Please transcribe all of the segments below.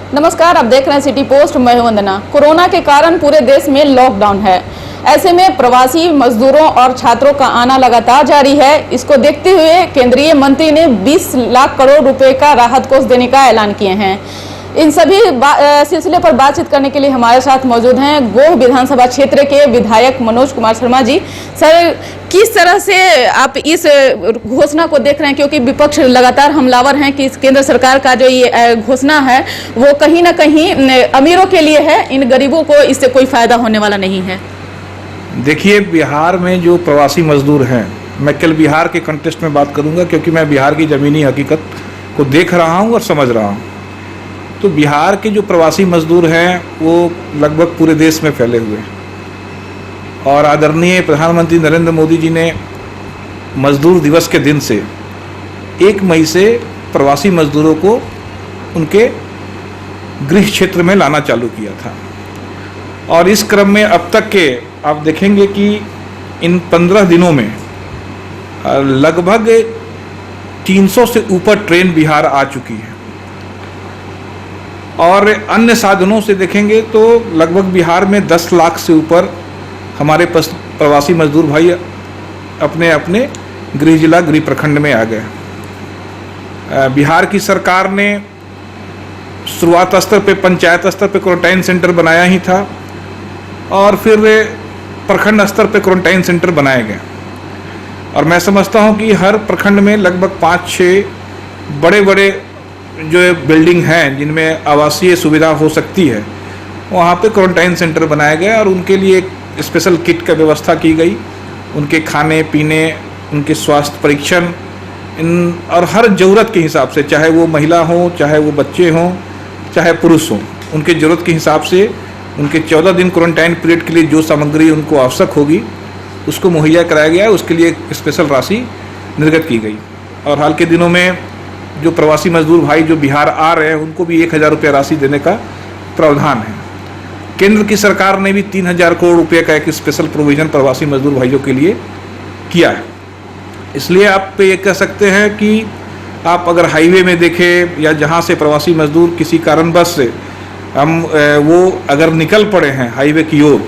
नमस्कार, आप देख रहे हैं सिटी पोस्ट। मैं हूं वंदना। कोरोना के कारण पूरे देश में लॉकडाउन है। ऐसे में प्रवासी मजदूरों और छात्रों का आना लगातार जारी है। इसको देखते हुए केंद्रीय मंत्री ने 20 लाख करोड़ रुपए का राहत कोष देने का ऐलान किए हैं। इन सभी सिलसिले पर बातचीत करने के लिए हमारे साथ मौजूद हैं गोह विधानसभा क्षेत्र के विधायक मनोज कुमार शर्मा जी। सर, किस तरह से आप इस घोषणा को देख रहे हैं, क्योंकि विपक्ष लगातार हमलावर हैं कि केंद्र सरकार का जो ये घोषणा है वो कहीं ना कहीं अमीरों के लिए है, इन गरीबों को इससे कोई फायदा होने वाला नहीं है। देखिए, बिहार में जो प्रवासी मजदूर हैं, मैं कल बिहार के कंटेक्स्ट में बात करूंगा क्योंकि मैं बिहार की ज़मीनी हकीकत को देख रहा हूं और समझ रहा हूं। तो बिहार के जो प्रवासी मजदूर हैं वो लगभग पूरे देश में फैले हुए हैं और आदरणीय प्रधानमंत्री नरेंद्र मोदी जी ने मजदूर दिवस के दिन से 1 मई से प्रवासी मजदूरों को उनके गृह क्षेत्र में लाना चालू किया था। और इस क्रम में अब तक के आप देखेंगे कि इन 15 दिनों में लगभग 300 से ऊपर ट्रेन बिहार आ चुकी है और अन्य साधनों से देखेंगे तो लगभग बिहार में 10 लाख से ऊपर हमारे प्रवासी मजदूर भाई अपने अपने गृह जिला गृह प्रखंड में आ गए। बिहार की सरकार ने शुरुआत स्तर पे, पंचायत स्तर पे क्वारंटाइन सेंटर बनाया ही था और फिर प्रखंड स्तर पे क्वारंटाइन सेंटर बनाए गए। और मैं समझता हूं कि हर प्रखंड में लगभग 5-6 बड़े बड़े जो बिल्डिंग हैं जिनमें आवासीय सुविधा हो सकती है, वहाँ पे क्वारंटाइन सेंटर बनाए गए और उनके लिए एक स्पेशल किट का व्यवस्था की गई। उनके खाने पीने, उनके स्वास्थ्य परीक्षण और हर ज़रूरत के हिसाब से, चाहे वो महिला हो, चाहे वो बच्चे हों, चाहे पुरुष हों, उनके ज़रूरत के हिसाब से उनके 14 दिन क्वारंटाइन पीरियड के लिए जो सामग्री उनको आवश्यक होगी उसको मुहैया कराया गया। उसके लिए एक स्पेशल राशि निर्गत की गई। और हाल के दिनों में जो प्रवासी मजदूर भाई जो बिहार आ रहे हैं उनको भी 1000 रुपये राशि देने का प्रावधान है। केंद्र की सरकार ने भी 3000 करोड़ रुपये का एक स्पेशल प्रोविज़न प्रवासी मजदूर भाइयों के लिए किया है। इसलिए आप ये कह सकते हैं कि आप अगर हाईवे में देखें या जहाँ से प्रवासी मजदूर किसी कारणवश से वो अगर निकल पड़े हैं हाईवे की ओर,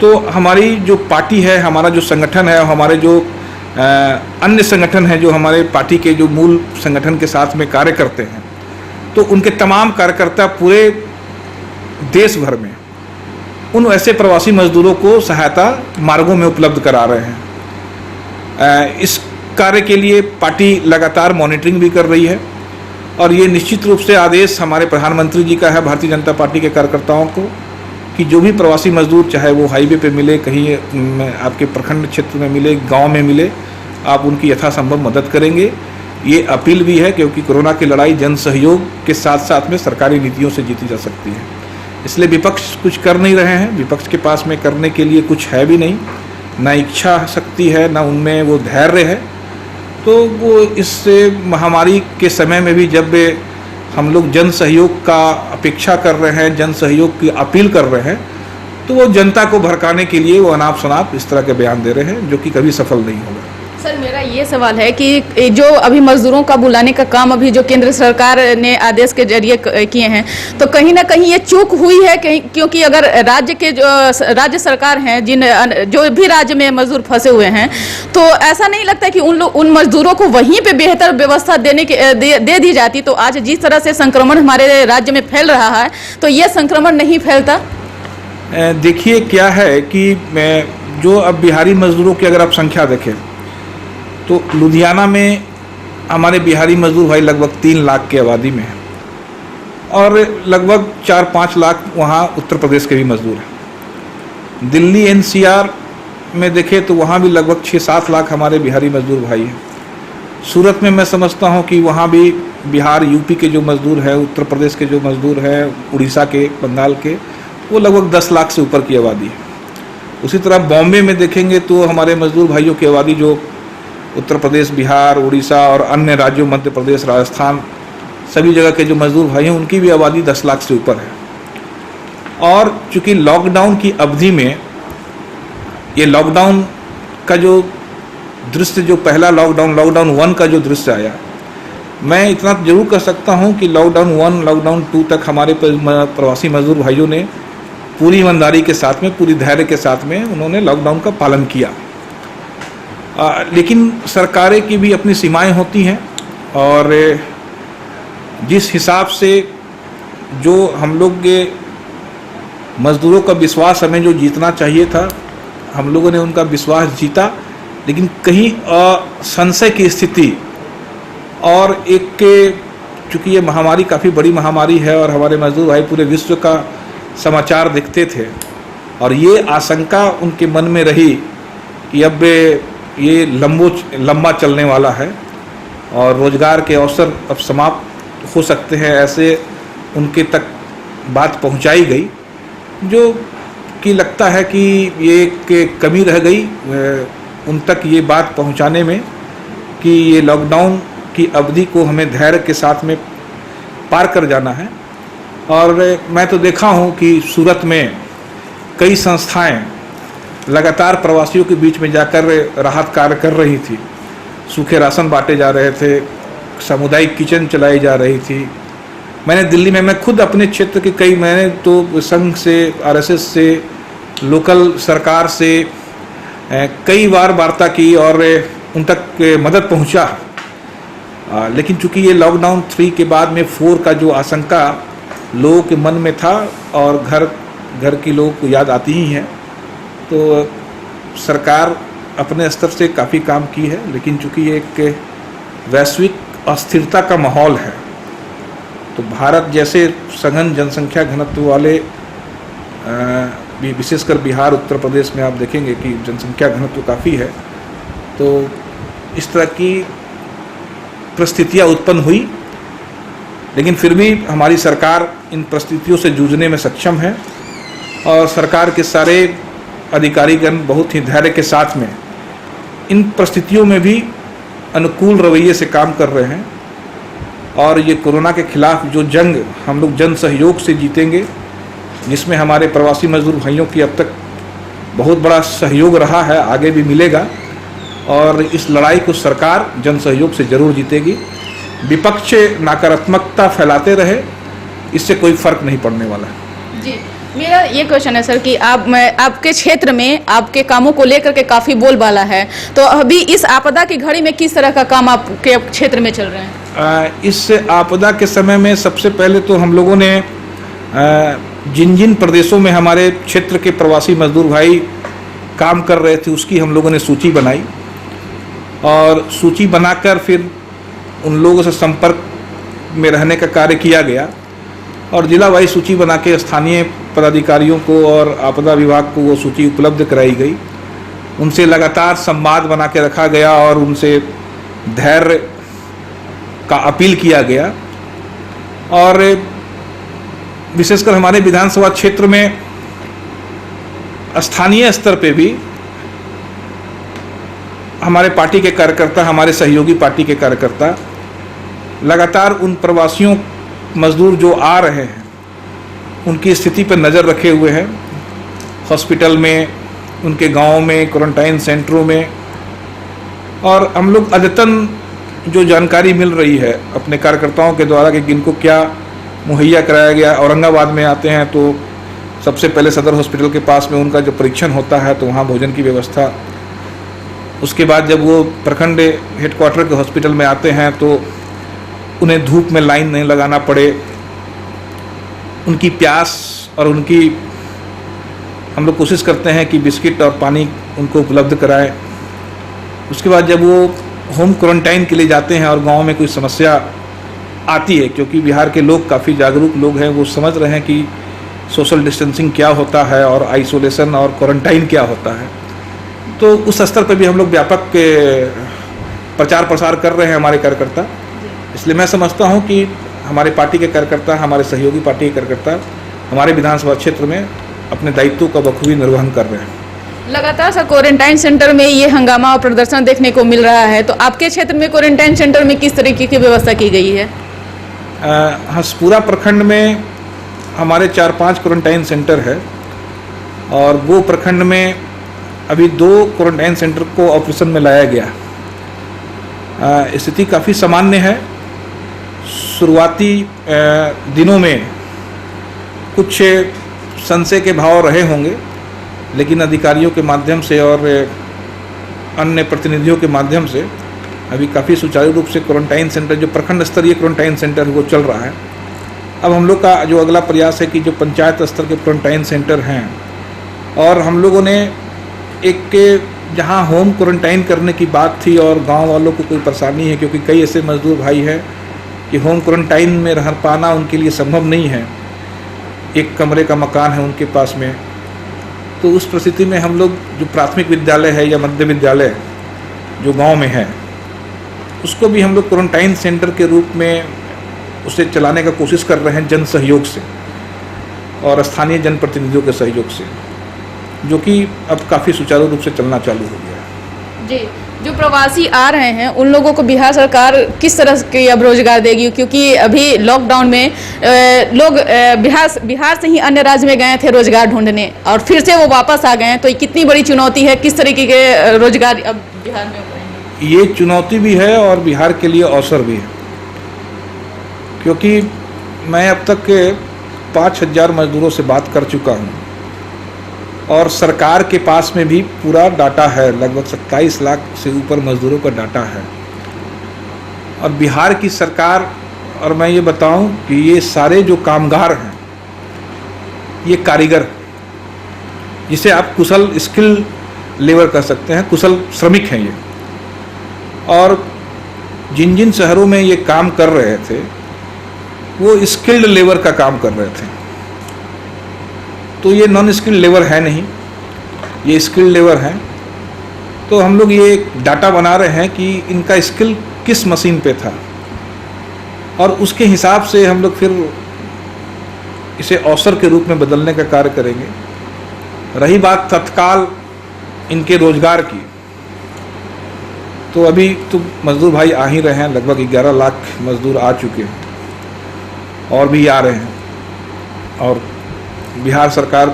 तो हमारी जो पार्टी है, हमारा जो संगठन है, हमारे जो अन्य संगठन हैं जो हमारे पार्टी के जो मूल संगठन के साथ में कार्य करते हैं, तो उनके तमाम कार्यकर्ता पूरे देश भर में उन ऐसे प्रवासी मजदूरों को सहायता मार्गों में उपलब्ध करा रहे हैं। इस कार्य के लिए पार्टी लगातार मॉनिटरिंग भी कर रही है और ये निश्चित रूप से आदेश हमारे प्रधानमंत्री जी का है, भारतीय जनता पार्टी के कार्यकर्ताओं को, कि जो भी प्रवासी मजदूर, चाहे वो हाईवे पे मिले, कहीं आपके प्रखंड क्षेत्र में मिले, गांव में मिले, आप उनकी यथासंभव मदद करेंगे। ये अपील भी है क्योंकि कोरोना की लड़ाई जन सहयोग के साथ साथ में सरकारी नीतियों से जीती जा सकती है। इसलिए विपक्ष कुछ कर नहीं रहे हैं। विपक्ष के पास में करने के लिए कुछ है भी नहीं, ना इच्छा शक्ति है, ना उनमें वो धैर्य है। तो वो इस महामारी के समय में भी जब हम लोग जन सहयोग का अपेक्षा कर रहे हैं, जन सहयोग की अपील कर रहे हैं, तो वो जनता को भड़काने के लिए वो अनाप शनाप इस तरह के बयान दे रहे हैं जो कि कभी सफल नहीं होगा। सर, मेरा ये सवाल है कि जो अभी मजदूरों का बुलाने का काम अभी जो केंद्र सरकार ने आदेश के जरिए किए हैं, तो कहीं ना कहीं ये चूक हुई है क्योंकि अगर राज्य के जो राज्य सरकार हैं, जो भी राज्य में मजदूर फंसे हुए हैं, तो ऐसा नहीं लगता कि उन मजदूरों को वहीं पे बेहतर व्यवस्था दे दी जाती, तो आज जिस तरह से संक्रमण हमारे राज्य में फैल रहा है तो ये संक्रमण नहीं फैलता। देखिए, क्या है कि जो अब बिहारी मजदूरों की अगर आप संख्या देखें तो लुधियाना में हमारे बिहारी मजदूर भाई लगभग 3 लाख की आबादी में है और लगभग 4-5 लाख वहाँ उत्तर प्रदेश के भी मजदूर हैं। दिल्ली NCR में देखें तो वहाँ भी लगभग 6-7 लाख हमारे बिहारी मजदूर भाई हैं। सूरत में मैं समझता हूँ कि वहाँ भी बिहार, यूपी के जो मजदूर हैं, उत्तर प्रदेश के जो मजदूर हैं, उड़ीसा के, बंगाल के, वो लगभग 10 लाख से ऊपर की आबादी है। उसी तरह बॉम्बे में देखेंगे तो हमारे मजदूर भाइयों की आबादी जो उत्तर प्रदेश, बिहार, उड़ीसा और अन्य राज्यों, मध्य प्रदेश, राजस्थान, सभी जगह के जो मजदूर भाई हैं उनकी भी आबादी 10 लाख से ऊपर है। और चूँकि लॉकडाउन की अवधि में ये लॉकडाउन का जो दृश्य, जो पहला लॉकडाउन 1 का जो दृश्य आया, मैं इतना जरूर कर सकता हूं कि लॉकडाउन 1 लॉकडाउन 2 तक हमारे प्रवासी मजदूर भाइयों ने पूरी ईमानदारी के साथ में, पूरी धैर्य के साथ में उन्होंने लॉकडाउन का पालन किया। लेकिन सरकारें की भी अपनी सीमाएं होती हैं और जिस हिसाब से जो हम लोग के मज़दूरों का विश्वास हमें जो जीतना चाहिए था, हम लोगों ने उनका विश्वास जीता, लेकिन कहीं संशय की स्थिति और एक चूँकि ये महामारी काफ़ी बड़ी महामारी है और हमारे मजदूर भाई पूरे विश्व का समाचार देखते थे और ये आशंका उनके मन में रही कि अब ये लंबा चलने वाला है और रोज़गार के अवसर अब समाप्त हो सकते हैं, ऐसे उनके तक बात पहुंचाई गई, जो कि लगता है कि ये एक कमी रह गई उन तक ये बात पहुंचाने में कि ये लॉकडाउन की अवधि को हमें धैर्य के साथ में पार कर जाना है। और मैं तो देखा हूं कि सूरत में कई संस्थाएं लगातार प्रवासियों के बीच में जाकर राहत कार्य कर रही थी, सूखे राशन बांटे जा रहे थे, सामुदायिक किचन चलाई जा रही थी। मैंने दिल्ली में, मैं खुद अपने क्षेत्र के मैंने तो संघ से, आरएसएस से, लोकल सरकार से कई बार वार्ता की और उन तक मदद पहुंचा। लेकिन चूंकि ये लॉकडाउन 3 के बाद में 4 का जो आशंका लोगों के मन में था और घर के लोगों को याद आती ही है, तो सरकार अपने स्तर से काफ़ी काम की है। लेकिन चूंकि ये एक वैश्विक अस्थिरता का माहौल है, तो भारत जैसे सघन जनसंख्या घनत्व वाले विशेषकर बिहार, उत्तर प्रदेश में आप देखेंगे कि जनसंख्या घनत्व काफ़ी है, तो इस तरह की परिस्थितियाँ उत्पन्न हुई। लेकिन फिर भी हमारी सरकार इन परिस्थितियों से जूझने में सक्षम है और सरकार के सारे अधिकारीगण बहुत ही धैर्य के साथ में इन परिस्थितियों में भी अनुकूल रवैये से काम कर रहे हैं। और ये कोरोना के खिलाफ जो जंग हम लोग जन सहयोग से जीतेंगे, जिसमें हमारे प्रवासी मजदूर भाइयों की अब तक बहुत बड़ा सहयोग रहा है, आगे भी मिलेगा और इस लड़ाई को सरकार जन सहयोग से जरूर जीतेगी। विपक्ष नकारात्मकता फैलाते रहे, इससे कोई फर्क नहीं पड़ने वाला है। जी, मेरा ये क्वेश्चन है सर कि आपके क्षेत्र में आपके कामों को लेकर के काफ़ी बोलबाला है, तो अभी इस आपदा की घड़ी में किस तरह का काम आपके क्षेत्र में चल रहे हैं? इस आपदा के समय में सबसे पहले तो हम लोगों ने जिन जिन प्रदेशों में हमारे क्षेत्र के प्रवासी मजदूर भाई काम कर रहे थे उसकी हम लोगों ने सूची बनाई और सूची बनाकर फिर उन लोगों से संपर्क में रहने का कार्य किया गया और जिला वाइज सूची बना के स्थानीय पदाधिकारियों को और आपदा विभाग को वो सूची उपलब्ध कराई गई। उनसे लगातार संवाद बना के रखा गया और उनसे धैर्य का अपील किया गया। और विशेषकर हमारे विधानसभा क्षेत्र में स्थानीय स्तर पे भी हमारे पार्टी के कार्यकर्ता, हमारे सहयोगी पार्टी के कार्यकर्ता लगातार उन प्रवासियों मजदूर जो आ रहे हैं उनकी स्थिति पर नज़र रखे हुए हैं, हॉस्पिटल में, उनके गांव में, क्वारंटाइन सेंटरों में। और हम लोग अद्यतन जो जानकारी मिल रही है अपने कार्यकर्ताओं के द्वारा कि इनको क्या मुहैया कराया गया, औरंगाबाद में आते हैं तो सबसे पहले सदर हॉस्पिटल के पास में उनका जो परीक्षण होता है तो वहाँ भोजन की व्यवस्था, उसके बाद जब वो प्रखंड हेडक्वार्टर के हॉस्पिटल में आते हैं तो उन्हें धूप में लाइन नहीं लगाना पड़े, उनकी प्यास और उनकी हम लोग कोशिश करते हैं कि बिस्किट और पानी उनको उपलब्ध कराएं। उसके बाद जब वो होम क्वारंटाइन के लिए जाते हैं और गांव में कोई समस्या आती है, क्योंकि बिहार के लोग काफ़ी जागरूक लोग हैं, वो समझ रहे हैं कि सोशल डिस्टेंसिंग क्या होता है और आइसोलेशन और क्वारंटाइन क्या होता है, तो उस स्तर पर भी हम लोग व्यापक प्रचार प्रसार कर रहे हैं हमारे कार्यकर्ता। इसलिए मैं समझता हूं कि हमारे पार्टी के कार्यकर्ता, हमारे सहयोगी पार्टी के कार्यकर्ता हमारे विधानसभा क्षेत्र में अपने दायित्वों का बखूबी निर्वहन कर रहे हैं। लगातार सर क्वारंटाइन सेंटर में ये हंगामा और प्रदर्शन देखने को मिल रहा है, तो आपके क्षेत्र में क्वारंटाइन सेंटर में किस तरीके की व्यवस्था की गई है? हंसपुरा प्रखंड में हमारे 4-5 क्वारंटाइन सेंटर है और वो प्रखंड में अभी 2 क्वारंटाइन सेंटर को ऑपरेशन में लाया गया। स्थिति काफ़ी सामान्य है शुरुआती दिनों में कुछ संशय के भाव रहे होंगे, लेकिन अधिकारियों के माध्यम से और अन्य प्रतिनिधियों के माध्यम से अभी काफ़ी सुचारू रूप से क्वारंटाइन सेंटर, जो प्रखंड स्तरीय क्वारंटाइन सेंटर है, वो चल रहा है। अब हम लोग का जो अगला प्रयास है कि जो पंचायत स्तर के क्वारंटाइन सेंटर हैं, और हम लोगों ने एक जहां होम क्वारंटाइन करने की बात थी और गांव वालों को कोई परेशानी है, क्योंकि कई ऐसे मजदूर भाई हैं कि होम क्वारंटाइन में रह पाना उनके लिए संभव नहीं है, एक कमरे का मकान है उनके पास में। तो उस परिस्थिति में हम लोग जो प्राथमिक विद्यालय है या मध्य विद्यालय जो गांव में है, उसको भी हम लोग क्वारंटाइन सेंटर के रूप में उसे चलाने का कोशिश कर रहे हैं, जन सहयोग से और स्थानीय जनप्रतिनिधियों के सहयोग से, जो कि अब काफ़ी सुचारू रूप से चलना चालू हो गया है। जी, जो प्रवासी आ रहे हैं उन लोगों को बिहार सरकार किस तरह के अब रोजगार देगी, क्योंकि अभी लॉकडाउन में लोग बिहार से ही अन्य राज्य में गए थे रोजगार ढूंढने और फिर से वो वापस आ गए हैं, तो ये कितनी बड़ी चुनौती है, किस तरीके के रोजगार अब बिहार में उपलब्ध है? ये चुनौती भी है और बिहार के लिए अवसर भी है, क्योंकि मैं अब तक 5,000 मजदूरों से बात कर चुका हूँ और सरकार के पास में भी पूरा डाटा है, लगभग 27 लाख से ऊपर मजदूरों का डाटा है। और बिहार की सरकार, और मैं ये बताऊं कि ये सारे जो कामगार हैं, ये कारीगर, जिसे आप कुशल स्किल लेबर कह सकते हैं, कुशल श्रमिक हैं ये। और जिन जिन शहरों में ये काम कर रहे थे वो स्किल्ड लेबर का काम कर रहे थे, तो ये नॉन स्किल्ड लेबर है नहीं, ये स्किल्ड लेबर हैं। तो हम लोग ये डाटा बना रहे हैं कि इनका स्किल किस मशीन पे था और उसके हिसाब से हम लोग फिर इसे अवसर के रूप में बदलने का कार्य करेंगे। रही बात तत्काल इनके रोजगार की, तो अभी तो मजदूर भाई आ ही रहे हैं, लगभग 11 लाख मजदूर आ चुके हैं और भी आ रहे हैं। और बिहार सरकार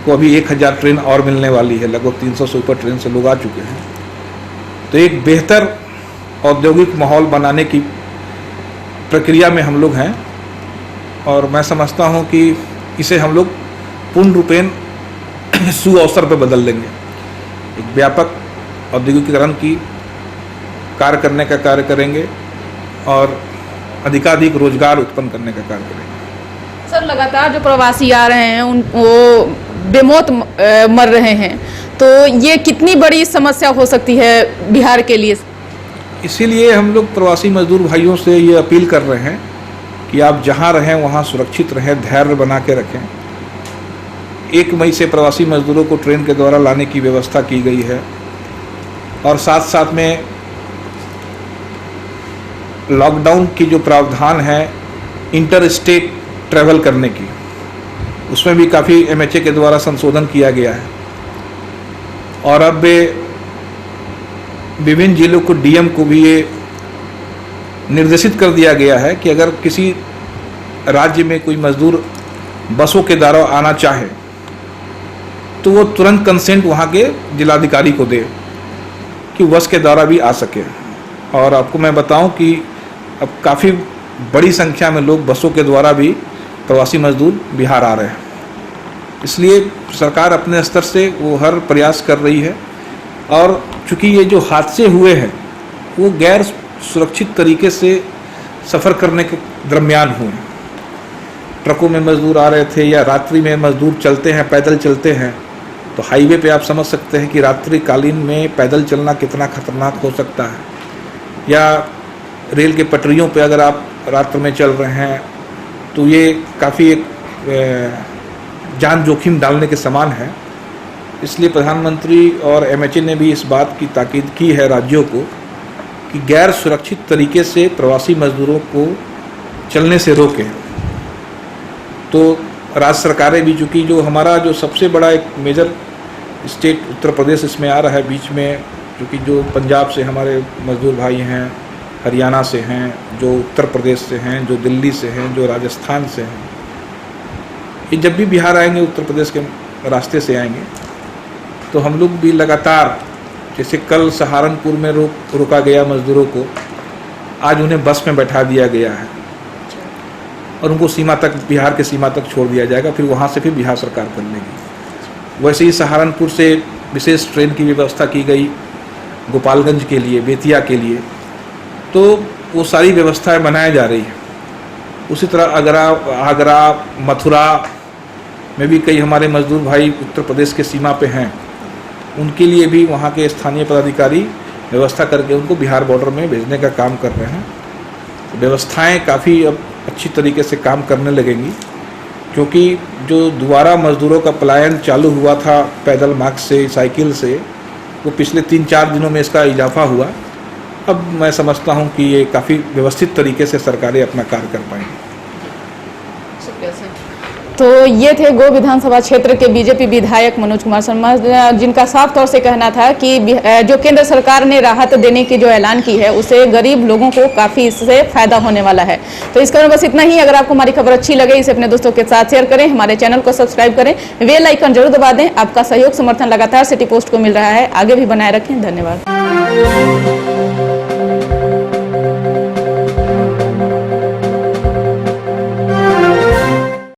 को अभी 1,000 ट्रेन और मिलने वाली है, लगभग 300 से ऊपर ट्रेन से लोग आ चुके हैं। तो एक बेहतर औद्योगिक माहौल बनाने की प्रक्रिया में हम लोग हैं और मैं समझता हूं कि इसे हम लोग पूर्ण रूपेण सुअवसर पर बदल लेंगे। एक व्यापक औद्योगिकीकरण की कार्य करने का कार्य करेंगे और अधिकाधिक रोजगार उत्पन्न करने का कार्य करेंगे। सर, लगातार जो प्रवासी आ रहे हैं वो बेमौत मर रहे हैं, तो ये कितनी बड़ी समस्या हो सकती है बिहार के लिए? इसीलिए हम लोग प्रवासी मजदूर भाइयों से ये अपील कर रहे हैं कि आप जहां रहें वहां सुरक्षित रहें, धैर्य बना के रखें। 1 मई से प्रवासी मजदूरों को ट्रेन के द्वारा लाने की व्यवस्था की गई है और साथ साथ में लॉकडाउन की जो प्रावधान है इंटर स्टेट ट्रैवल करने की, उसमें भी काफ़ी MHA के द्वारा संशोधन किया गया है। और अब विभिन्न जिलों को DM को भी ये निर्देशित कर दिया गया है कि अगर किसी राज्य में कोई मजदूर बसों के द्वारा आना चाहे तो वो तुरंत कंसेंट वहाँ के जिलाधिकारी को दे कि बस के द्वारा भी आ सके। और आपको मैं बताऊं कि अब काफ़ी बड़ी संख्या में लोग बसों के द्वारा भी प्रवासी मजदूर बिहार आ रहे हैं। इसलिए सरकार अपने स्तर से वो हर प्रयास कर रही है। और चूँकि ये जो हादसे हुए हैं वो गैर सुरक्षित तरीके से सफ़र करने के दरमियान हुए, ट्रकों में मजदूर आ रहे थे या रात्रि में मजदूर चलते हैं, पैदल चलते हैं, तो हाईवे पे आप समझ सकते हैं कि रात्रिकालीन में पैदल चलना कितना खतरनाक हो सकता है। या रेल के पटरियों पे अगर आप रात्र में चल रहे हैं तो ये काफ़ी एक जान जोखिम डालने के समान है। इसलिए प्रधानमंत्री और MHA ने भी इस बात की ताकीद की है राज्यों को कि गैर सुरक्षित तरीके से प्रवासी मजदूरों को चलने से रोकें। तो राज्य सरकारें भी, चूँकि जो हमारा जो सबसे बड़ा एक मेजर स्टेट उत्तर प्रदेश इसमें आ रहा है बीच में, क्योंकि जो पंजाब से हमारे मजदूर भाई हैं, हरियाणा से हैं, जो उत्तर प्रदेश से हैं, जो दिल्ली से हैं, जो राजस्थान से हैं, ये जब भी बिहार आएंगे उत्तर प्रदेश के रास्ते से आएंगे तो हम लोग भी लगातार, जैसे कल सहारनपुर में रोका गया मजदूरों को, आज उन्हें बस में बैठा दिया गया है और उनको सीमा तक, बिहार के सीमा तक छोड़ दिया जाएगा, फिर वहाँ से फिर बिहार सरकार कर लेगी। वैसे ही सहारनपुर से विशेष ट्रेन की व्यवस्था की गई गोपालगंज के लिए, बेतिया के लिए, तो वो सारी व्यवस्थाएं बनाई जा रही है। उसी तरह आगरा, मथुरा में भी कई हमारे मजदूर भाई उत्तर प्रदेश के सीमा पे हैं, उनके लिए भी वहाँ के स्थानीय पदाधिकारी व्यवस्था करके उनको बिहार बॉर्डर में भेजने का काम कर रहे हैं। व्यवस्थाएं काफ़ी अब अच्छी तरीके से काम करने लगेंगी, क्योंकि जो दोबारा मजदूरों का पलायन चालू हुआ था पैदल मार्ग से, साइकिल से, वो पिछले 3-4 दिनों में इसका इजाफा हुआ। अब मैं समझता हूँ कि ये काफ़ी व्यवस्थित तरीके से सरकारें अपना कार्य कर पाएंगी। तो ये थे गो विधानसभा क्षेत्र के बीजेपी विधायक मनोज कुमार शर्मा, जिनका साफ तौर से कहना था कि जो केंद्र सरकार ने राहत देने की जो ऐलान की है उससे गरीब लोगों को काफी इससे फायदा होने वाला है। तो इस कारण बस इतना ही। अगर आपको हमारी खबर अच्छी लगे इसे अपने दोस्तों के साथ शेयर करें, हमारे चैनल को सब्सक्राइब करें, बेल आइकन जरूर दबा दें। आपका सहयोग समर्थन लगातार सिटी पोस्ट को मिल रहा है, आगे भी बनाए रखें। धन्यवाद।